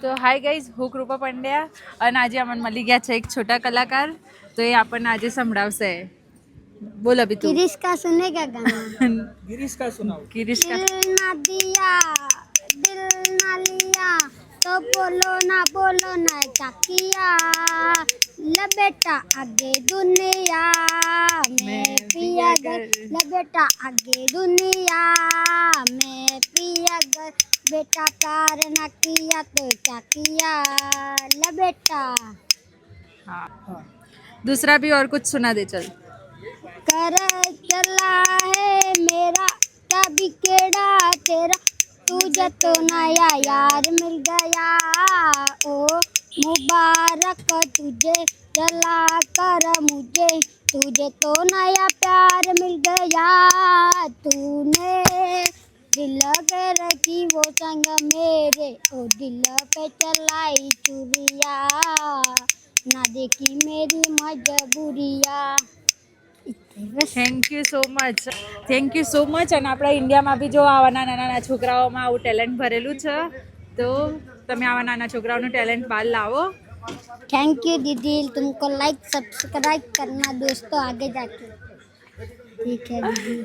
તો hi guys, હું કૃપા પંડ્યા અને આજે અમને મળી ગયા છે એક છોટા કલાકાર. તો એ આપણને આજે સંભળાવશે. બોલ અભી તું. गिरीश का सुनेगा गाना गिरीश का सुनाओ. गिरीश का. दिल ना दिया दिल ना लिया तो बोलो ना चाकिया लबेटा आगे दुनिया में पिया कर लबेटा आगे दुनिया में पिया कर बेटा प्यार ना किया तो क्या किया लबेटा. हाँ, दूसरा भी और कुछ सुना दे चल. कर चला है मेरा क्या बिकेड़ा तेरा तुझे तो नया यार मिल गया ओ मुबारक तुझे जला कर मुझे तुझे तो नया प्यार मिल गया तूने दिल के रखी वो संग मेरे ओ दिल पे चलाई चुरिया ना देखी मेरी मजबूरिया. Thank you so much. Thank you so much. અને આપણા ઇન્ડિયામાં બી જો આવા નાના નાના છોકરાઓમાં આવું ટેલેન્ટ ભરેલું છે. તો તમે આવા નાના છોકરાઓનું ટેલેન્ટ બહાર લાવો. थैंक यू दीदी. तुमको लाइक सब्सक्राइब करना दोस्तों आगे जाके. ठीक है दीदी.